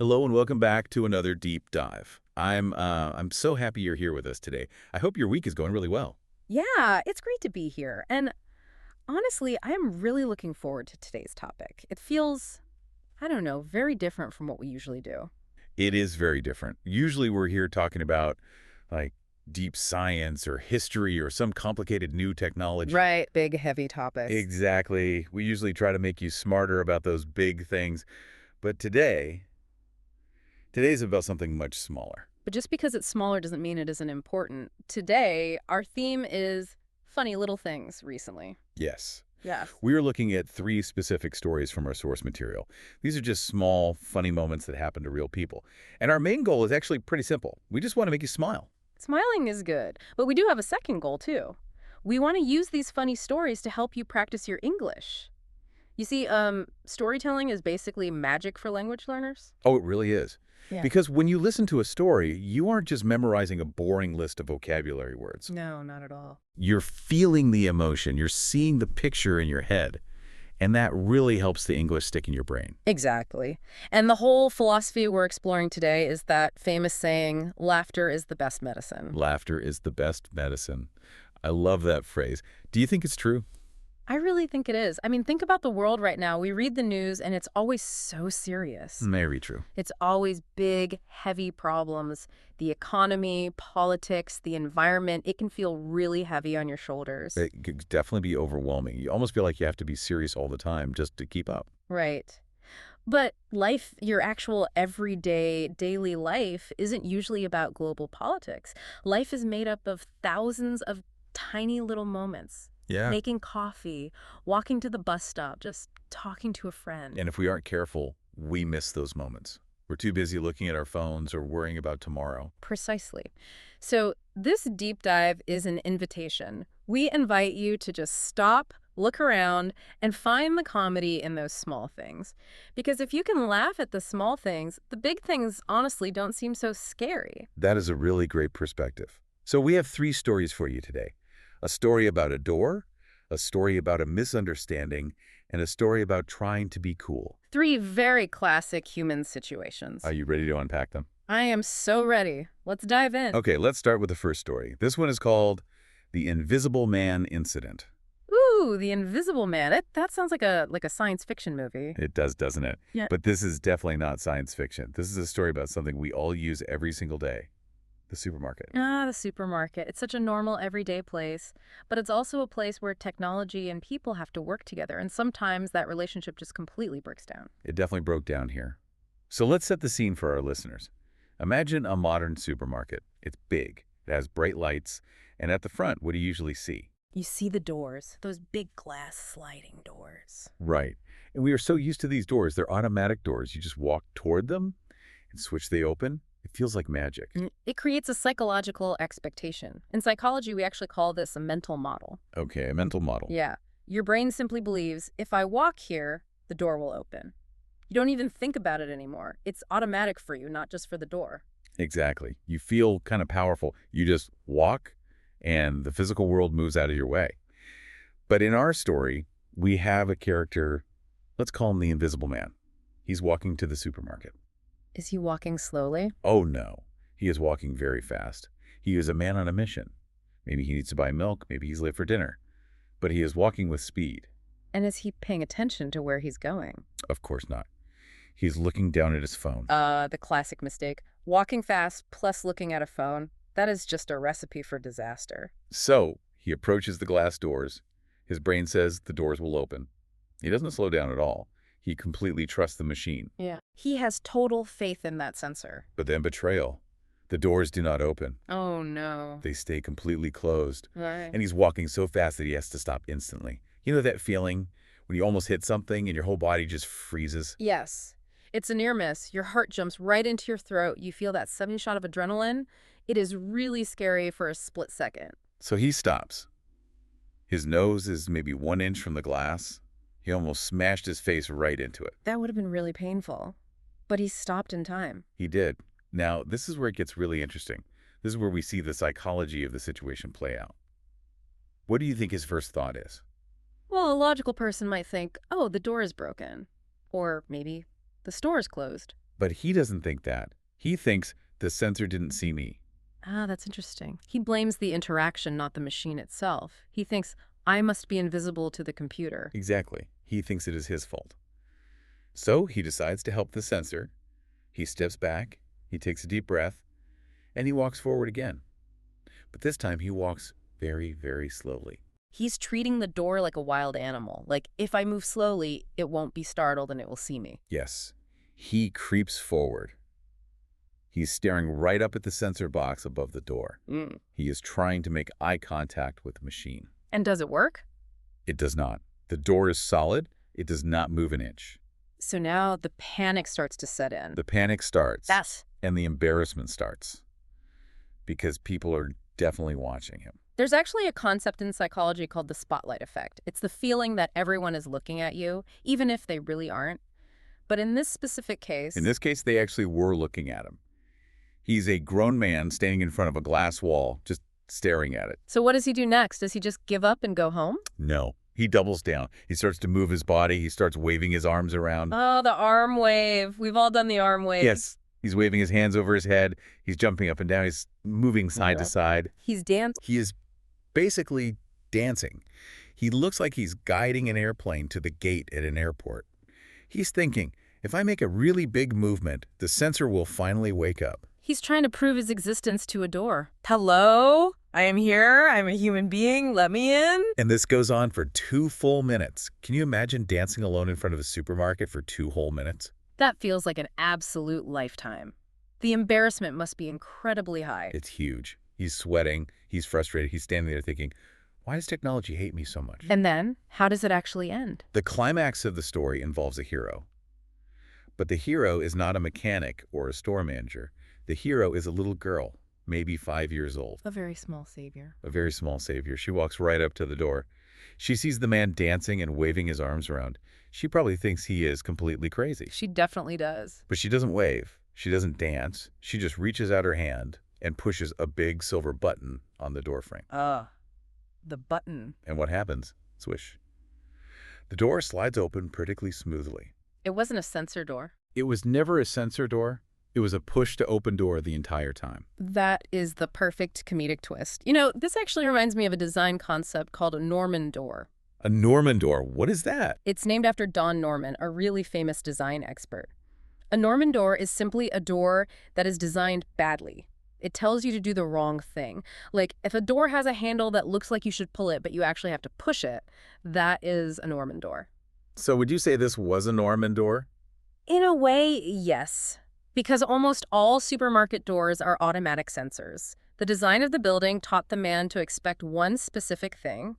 Hello and welcome back to another deep dive. I'm so happy you're here with us today. I hope your week is going really well. Yeah, it's great to be here. And honestly, I am really looking forward to today's topic. It feels, I don't know, very different from what we usually do. It is very different. Usually we're here talking about like deep science or history or some complicated new technology. Right, big, heavy topics. Exactly. We usually try to make you smarter about those big things. But today's about something much smaller. But just because it's smaller doesn't mean it isn't important. Today, our theme is funny little things recently. Yes. Yes. We are looking at three specific stories from our source material. These are just small, funny moments that happen to real people. And our main goal is actually pretty simple. We just want to make you smile. Smiling is good, but we do have a second goal, too. We want to use these funny stories to help you practice your English. You see, storytelling is basically magic for language learners. Oh, it really is. Yeah. Because when you listen to a story, you aren't just memorizing a boring list of vocabulary words. No, not at all. You're feeling the emotion, you're seeing the picture in your head, and that really helps the English stick in your brain. Exactly. And the whole philosophy we're exploring today is that famous saying, laughter is the best medicine. Laughter is the best medicine. I love that phrase. Do you think it's true? I really think it is. I mean, think about the world right now. We read the news and it's always so serious. Very true. It's always big, heavy problems. The economy, politics, the environment, it can feel really heavy on your shoulders. It could definitely be overwhelming. You almost feel like you have to be serious all the time just to keep up. Right. But life, your actual everyday, daily life, isn't usually about global politics. Life is made up of thousands of tiny little moments. Yeah. Making coffee, walking to the bus stop, just talking to a friend. And if we aren't careful, we miss those moments. We're too busy looking at our phones or worrying about tomorrow. Precisely. So this deep dive is an invitation. We invite you to just stop, look around, and find the comedy in those small things. Because if you can laugh at the small things, the big things honestly don't seem so scary. That is a really great perspective. So we have three stories for you today. A story about a door, a story about a misunderstanding, and a story about trying to be cool. Three very classic human situations. Are you ready to unpack them? I am so ready. Let's dive in. Okay, let's start with the first story. This one is called The Invisible Man Incident. Ooh, the Invisible Man. That sounds like a science fiction movie. It does, doesn't it? Yeah. But this is definitely not science fiction. This is a story about something we all use every single day. The supermarket. Ah, the supermarket. It's such a normal, everyday place. But it's also a place where technology and people have to work together, and sometimes that relationship just completely breaks down. It definitely broke down here. So let's set the scene for our listeners. Imagine a modern supermarket. It's big, it has bright lights, and at the front, what do you usually see? You see the doors, those big glass sliding doors. Right. And we are so used to these doors. They're automatic doors. You just walk toward them and switch they open. It feels like magic. It creates a psychological expectation. In psychology, we actually call this a mental model. Okay, a mental model. Yeah. Your brain simply believes, if I walk here, the door will open. You don't even think about it anymore. It's automatic for you, not just for the door. Exactly. You feel kind of powerful. You just walk, and the physical world moves out of your way. But in our story, we have a character, let's call him the Invisible Man. He's walking to the supermarket. Is he walking slowly? Oh, no. He is walking very fast. He is a man on a mission. Maybe he needs to buy milk. Maybe he's late for dinner. But he is walking with speed. And is he paying attention to where he's going? Of course not. He's looking down at his phone. The classic mistake. Walking fast plus looking at a phone. That is just a recipe for disaster. So he approaches the glass doors. His brain says the doors will open. He doesn't slow down at all. He completely trusts the machine. Yeah. He has total faith in that sensor. But then betrayal. The doors do not open. Oh, no. They stay completely closed. Right. And he's walking so fast that he has to stop instantly. You know that feeling when you almost hit something and your whole body just freezes? Yes. It's a near miss. Your heart jumps right into your throat. You feel that sudden shot of adrenaline. It is really scary for a split second. So he stops. His nose is maybe 1 inch from the glass. He almost smashed his face right into it. That would have been really painful. But he stopped in time. He did. Now, this is where it gets really interesting. This is where we see the psychology of the situation play out. What do you think his first thought is? Well, a logical person might think, oh, the door is broken. Or maybe the store is closed. But he doesn't think that. He thinks the sensor didn't see me. Ah, that's interesting. He blames the interaction, not the machine itself. He thinks, I must be invisible to the computer. Exactly. He thinks it is his fault. So he decides to help the sensor. He steps back, he takes a deep breath, and he walks forward again. But this time he walks very, very slowly. He's treating the door like a wild animal. Like, if I move slowly, it won't be startled and it will see me. Yes, he creeps forward. He's staring right up at the sensor box above the door. He is trying to make eye contact with the machine. And does it work? It does not. The door is solid. It does not move an inch. So now the panic starts to set in. The panic starts. Yes. And the embarrassment starts. Because people are definitely watching him. There's actually a concept in psychology called the spotlight effect. It's the feeling that everyone is looking at you, even if they really aren't. But in this specific case... In this case, they actually were looking at him. He's a grown man standing in front of a glass wall, just staring at it. So what does he do next? Does he just give up and go home? No. He doubles down. He starts to move his body. He starts waving his arms around. Oh, the arm wave. We've all done the arm wave. Yes. He's waving his hands over his head. He's jumping up and down. He's moving side to side. He's dancing. He is basically dancing. He looks like he's guiding an airplane to the gate at an airport. He's thinking, if I make a really big movement, the sensor will finally wake up. He's trying to prove his existence to a door. Hello? I am here. I'm a human being. Let me in. And this goes on for 2 full minutes. Can you imagine dancing alone in front of a supermarket for 2 whole minutes? That feels like an absolute lifetime. The embarrassment must be incredibly high. It's huge. He's sweating. He's frustrated. He's standing there thinking, why does technology hate me so much? And then, how does it actually end? The climax of the story involves a hero. But the hero is not a mechanic or a store manager. The hero is a little girl, maybe 5 years old. A very small savior. A very small savior. She walks right up to the door. She sees the man dancing and waving his arms around. She probably thinks he is completely crazy. She definitely does. But she doesn't wave. She doesn't dance. She just reaches out her hand and pushes a big silver button on the doorframe. The button. And what happens? Swish. The door slides open pretty smoothly. It wasn't a sensor door. It was never a sensor door. It was a push-to-open door the entire time. That is the perfect comedic twist. You know, this actually reminds me of a design concept called a Norman door. A Norman door? What is that? It's named after Don Norman, a really famous design expert. A Norman door is simply a door that is designed badly. It tells you to do the wrong thing. Like, if a door has a handle that looks like you should pull it, but you actually have to push it, that is a Norman door. So would you say this was a Norman door? In a way, yes. Because almost all supermarket doors are automatic sensors. The design of the building taught the man to expect one specific thing,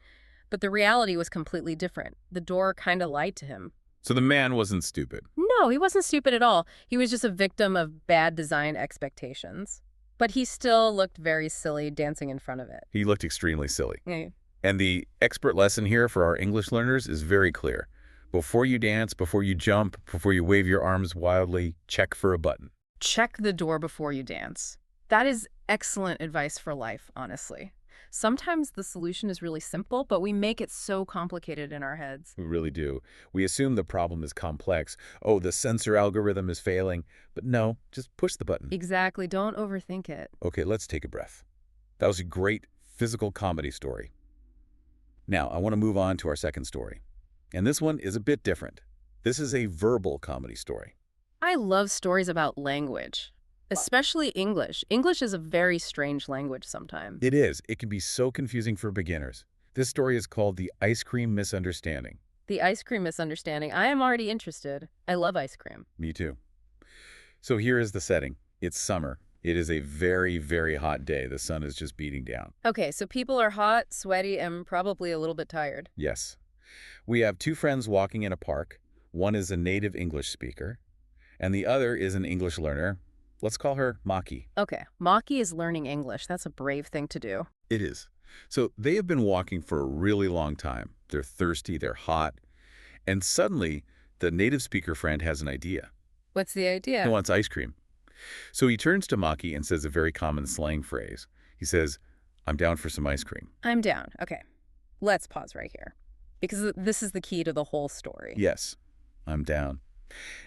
but the reality was completely different. The door kind of lied to him. So the man wasn't stupid. No, he wasn't stupid at all. He was just a victim of bad design expectations. But he still looked very silly dancing in front of it. He looked extremely silly. Yeah. And the expert lesson here for our English learners is very clear. Before you dance, before you jump, before you wave your arms wildly, check for a button. Check the door before you dance. That is excellent advice for life, honestly. Sometimes the solution is really simple, but we make it so complicated in our heads. We really do. We assume the problem is complex. Oh, the sensor algorithm is failing. But no, just push the button. Exactly. Don't overthink it. Okay, let's take a breath. That was a great physical comedy story. Now, I want to move on to our second story. And this one is a bit different. This is a verbal comedy story. I love stories about language, especially English. English is a very strange language sometimes. It is. It can be so confusing for beginners. This story is called The Ice Cream Misunderstanding. The ice cream misunderstanding. I am already interested. I love ice cream. Me too. So here is the setting. It's summer. It is a very, very hot day. The sun is just beating down. Okay, so people are hot, sweaty, and probably a little bit tired. Yes. We have 2 friends walking in a park. One is a native English speaker, and the other is an English learner. Let's call her Maki. Okay, Maki is learning English. That's a brave thing to do. It is. So they have been walking for a really long time. They're thirsty, they're hot, and suddenly the native speaker friend has an idea. What's the idea? He wants ice cream. So he turns to Maki and says a very common slang phrase. He says, "I'm down for some ice cream." I'm down. Okay, let's pause right here, because this is the key to the whole story. Yes, I'm down.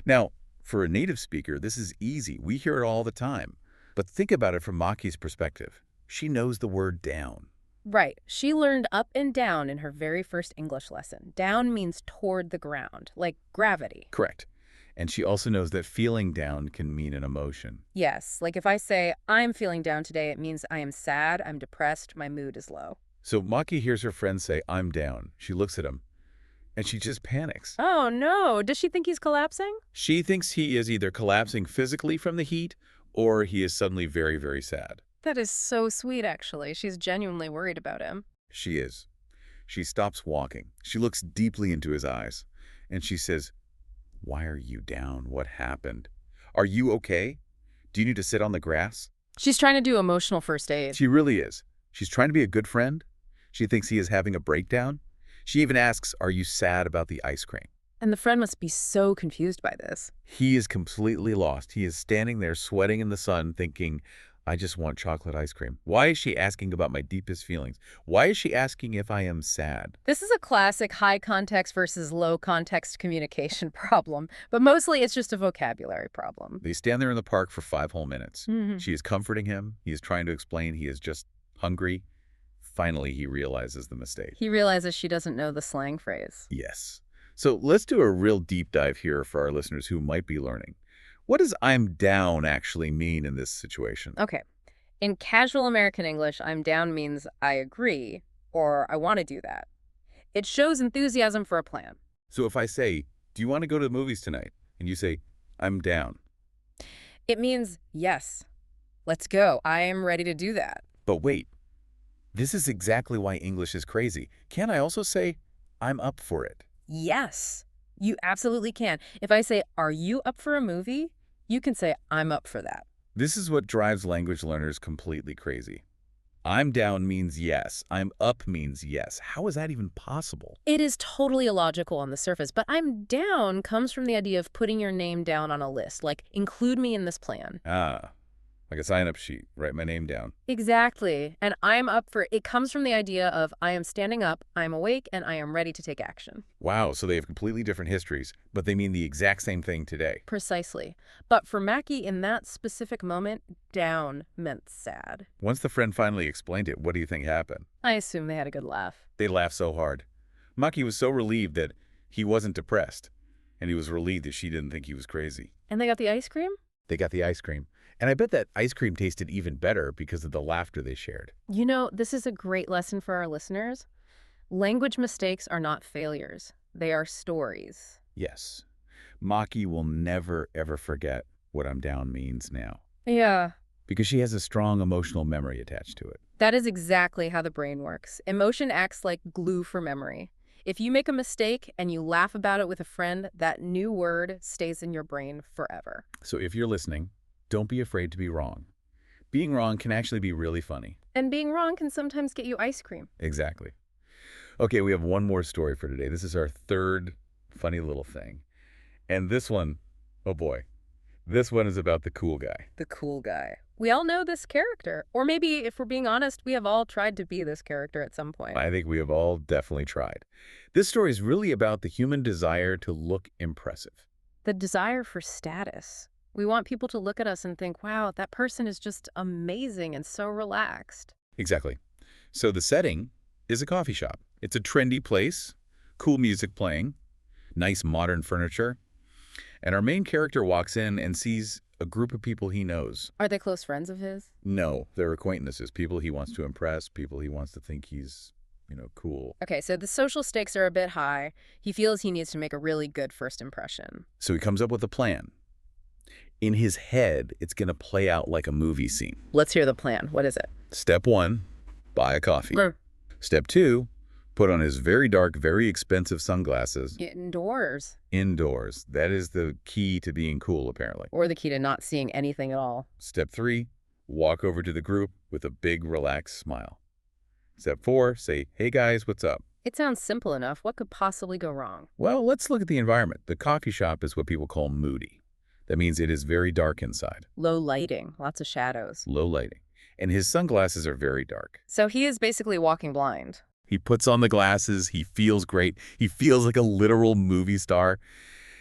Now, For a native speaker, this is easy. We hear it all the time. But think about it from Maki's perspective. She knows the word down. Right. She learned up and down in her very first English lesson. Down means toward the ground, like gravity. Correct. And she also knows that feeling down can mean an emotion. Yes, like if I say, I'm feeling down today, it means I am sad, I'm depressed, my mood is low. So Maki hears her friend say, I'm down. She looks at him, and she just panics. Oh no, does she think he's collapsing? She thinks he is either collapsing physically from the heat, or he is suddenly very, very sad. That is so sweet, actually. She's genuinely worried about him. She is. She stops walking. She looks deeply into his eyes, and she says, why are you down? What happened? Are you okay? Do you need to sit on the grass? She's trying to do emotional first aid. She really is. She's trying to be a good friend. She thinks he is having a breakdown. She even asks, are you sad about the ice cream? And the friend must be so confused by this. He is completely lost. He is standing there sweating in the sun thinking, I just want chocolate ice cream. Why is she asking about my deepest feelings? Why is she asking if I am sad? This is a classic high context versus low context communication problem, but mostly it's just a vocabulary problem. They stand there in the park for 5 whole minutes. Mhm. She is comforting him. He is trying to explain he is just hungry. Finally, he realizes the mistake. He realizes she doesn't know the slang phrase. Yes. So let's do a real deep dive here for our listeners who might be learning. What does I'm down actually mean in this situation? Okay. In casual American English, I'm down means I agree or I want to do that. It shows enthusiasm for a plan. So if I say, do you want to go to the movies tonight? And you say, I'm down. It means yes. Let's go. I am ready to do that. But wait, this is exactly why English is crazy. Can't I also say, I'm up for it? Yes, you absolutely can. If I say, are you up for a movie? You can say, I'm up for that. This is what drives language learners completely crazy. I'm down means yes. I'm up means yes. How is that even possible? It is totally illogical on the surface, but I'm down comes from the idea of putting your name down on a list, like include me in this plan. Ah, like a sign-up sheet. Write my name down. Exactly. And I'm up for it comes from the idea of I am standing up, I'm awake, and I am ready to take action. Wow, so they have completely different histories, but they mean the exact same thing today. Precisely. But for Mackie, in that specific moment, down meant sad. Once the friend finally explained it, what do you think happened? I assume they had a good laugh. They laughed so hard. Maki was so relieved that he wasn't depressed, and he was relieved that she didn't think he was crazy. And they got the ice cream? They got the ice cream. And I bet that ice cream tasted even better because of the laughter they shared. You know, this is a great lesson for our listeners. Language mistakes are not failures. They are stories. Yes. Maki will never, ever forget what I'm down means now. Yeah. Because she has a strong emotional memory attached to it. That is exactly how the brain works. Emotion acts like glue for memory. If you make a mistake and you laugh about it with a friend, that new word stays in your brain forever. So if you're listening, don't be afraid to be wrong. Being wrong can actually be really funny. And being wrong can sometimes get you ice cream. Exactly. Okay, we have one more story for today. This is our third funny little thing. And this one, oh boy, this one is about the cool guy. The cool guy. We all know this character. Or maybe, if we're being honest, we have all tried to be this character at some point. I think we have all definitely tried. This story is really about the human desire to look impressive. The desire for status. We want people to look at us and think, wow, that person is just amazing and so relaxed. Exactly. So the setting is a coffee shop. It's a trendy place, cool music playing, nice modern furniture. And our main character walks in and sees a group of people he knows. Are they close friends of his? No, they're acquaintances, people he wants to impress, people he wants to think he's, cool. Okay, so the social stakes are a bit high. He feels he needs to make a really good first impression. So he comes up with a plan. In his head, it's going to play out like a movie scene. Let's hear the plan. What is it? Step 1, buy a coffee. Step 2, put on his very dark, very expensive sunglasses. Indoors. Indoors. That is the key to being cool, apparently. Or the key to not seeing anything at all. Step 3, walk over to the group with a big, relaxed smile. Step 4, say, hey guys, what's up? It sounds simple enough. What could possibly go wrong? Well, let's look at the environment. The coffee shop is what people call moody. That means it is very dark inside. Low lighting, lots of shadows. Low lighting. And his sunglasses are very dark. So he is basically walking blind. He puts on the glasses. He feels great. He feels like a literal movie star.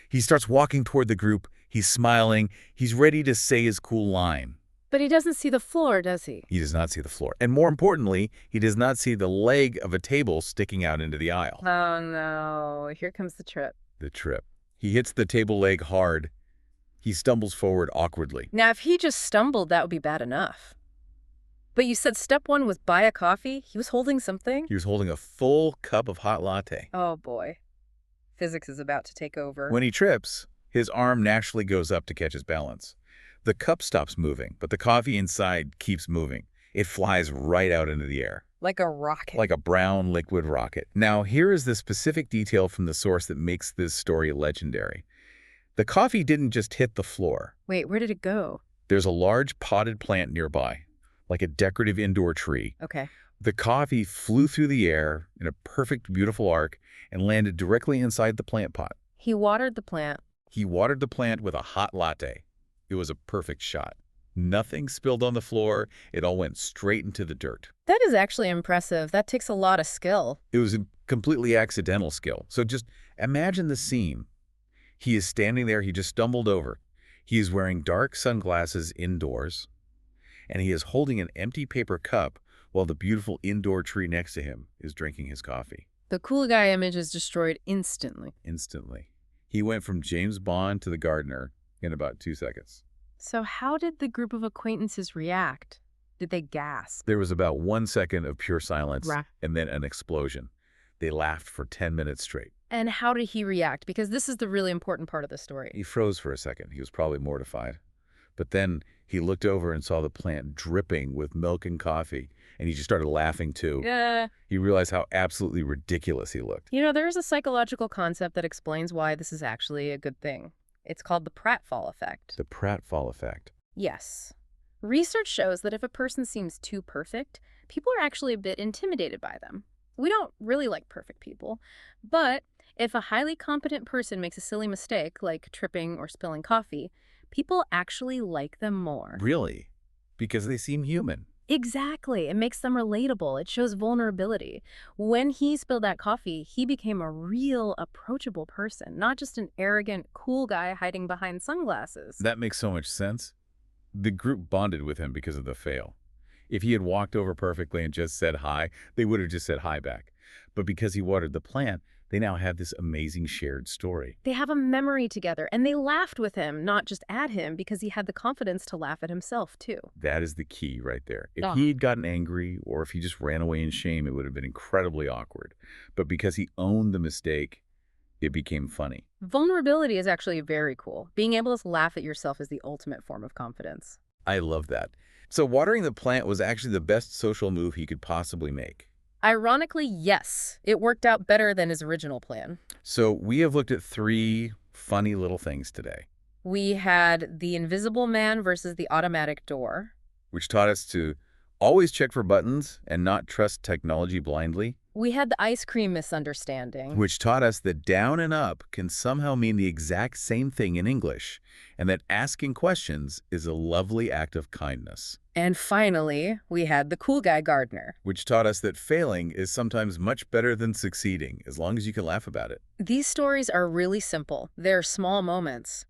He starts walking toward the group. He's smiling. He's ready to say his cool line. But he doesn't see the floor, does he? He does not see the floor. And more importantly, he does not see the leg of a table sticking out into the aisle. Oh, no. Here comes the trip. The trip. He hits the table leg hard. He stumbles forward awkwardly. Now, if he just stumbled, that would be bad enough. But you said step one was buy a coffee? He was holding something? He was holding a full cup of hot latte. Oh, boy. Physics is about to take over. When he trips, his arm naturally goes up to catch his balance. The cup stops moving, but the coffee inside keeps moving. It flies right out into the air. Like a rocket. Like a brown liquid rocket. Now, here is the specific detail from the source that makes this story legendary. The coffee didn't just hit the floor. Wait, where did it go? There's a large potted plant nearby, like a decorative indoor tree. Okay. The coffee flew through the air in a perfect, beautiful arc and landed directly inside the plant pot. He watered the plant. He watered the plant with a hot latte. It was a perfect shot. Nothing spilled on the floor. It all went straight into the dirt. That is actually impressive. That takes a lot of skill. It was a completely accidental skill. So just imagine the scene. He is standing there. He just stumbled over. He is wearing dark sunglasses indoors, and he is holding an empty paper cup while the beautiful indoor tree next to him is drinking his coffee. The cool guy image is destroyed instantly. Instantly. He went from James Bond to the gardener in about 2 seconds. So how did the group of acquaintances react? Did they gasp? There was about 1 second of pure silence Right. and then an explosion. They laughed for 10 minutes straight. And how did he react? Because this is the really important part of the story. He froze for a second. He was probably mortified. But then he looked over and saw the plant dripping with milk and coffee, and he just started laughing too. Yeah. He realized how absolutely ridiculous he looked. You know, there's a psychological concept that explains why this is actually a good thing. It's called the pratfall effect. The pratfall effect. Yes. Research shows that if a person seems too perfect, people are actually a bit intimidated by them. We don't really like perfect people, but if a highly competent person makes a silly mistake, like tripping or spilling coffee, people actually like them more. Really? Because they seem human. Exactly. It makes them relatable. It shows vulnerability. When he spilled that coffee, he became a real, approachable person, not just an arrogant, cool guy hiding behind sunglasses. That makes so much sense. The group bonded with him because of the fail. If he had walked over perfectly and just said hi, they would have just said hi back. But because he watered the plant, they now have this amazing shared story. They have a memory together, and they laughed with him, not just at him, because he had the confidence to laugh at himself, too. That is the key right there. If Ah. he had gotten angry or if he just ran away in shame, it would have been incredibly awkward. But because he owned the mistake, it became funny. Vulnerability is actually very cool. Being able to laugh at yourself is the ultimate form of confidence. I love that. So watering the plant was actually the best social move he could possibly make. Ironically, yes, it worked out better than his original plan. So we have looked at 3 funny little things today, We had the invisible man versus the automatic door. which taught us to always check for buttons and not trust technology blindly, We had the ice cream misunderstanding. which taught us that down and up can somehow mean the exact same thing in English, and that asking questions is a lovely act of kindness, And finally, we had the cool guy gardener. which taught us that failing is sometimes much better than succeeding, as long as you can laugh about it. These stories are really simple. They're small moments,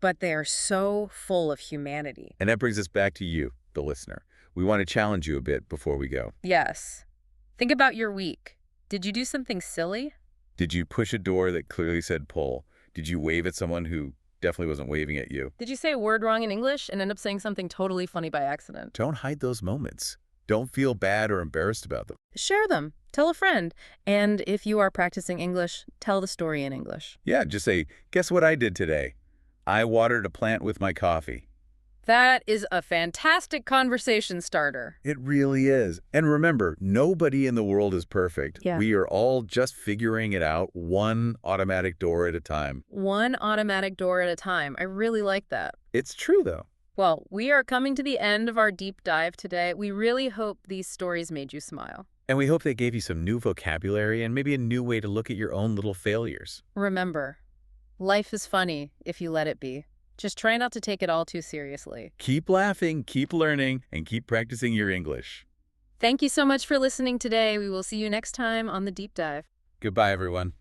but they are so full of humanity. And that brings us back to you, the listener. We want to challenge you a bit before we go. Yes. Think about your week. Did you do something silly? Did you push a door that clearly said pull? Did you wave at someone who definitely wasn't waving at you? Did you say a word wrong in English and end up saying something totally funny by accident? Don't hide those moments. Don't feel bad or embarrassed about them. Share them. Tell a friend. And if you are practicing English, tell the story in English. Yeah, just say, guess what I did today? I watered a plant with my coffee. That is a fantastic conversation starter. It really is. And remember, nobody in the world is perfect. Yeah. We are all just figuring it out one automatic door at a time. One automatic door at a time. I really like that. It's true, though. Well, we are coming to the end of our deep dive today. We really hope these stories made you smile. And we hope they gave you some new vocabulary and maybe a new way to look at your own little failures. Remember, life is funny if you let it be. Just try not to take it all too seriously. Keep laughing, keep learning, and keep practicing your English. Thank you so much for listening today. We will see you next time on The Deep Dive. Goodbye, everyone.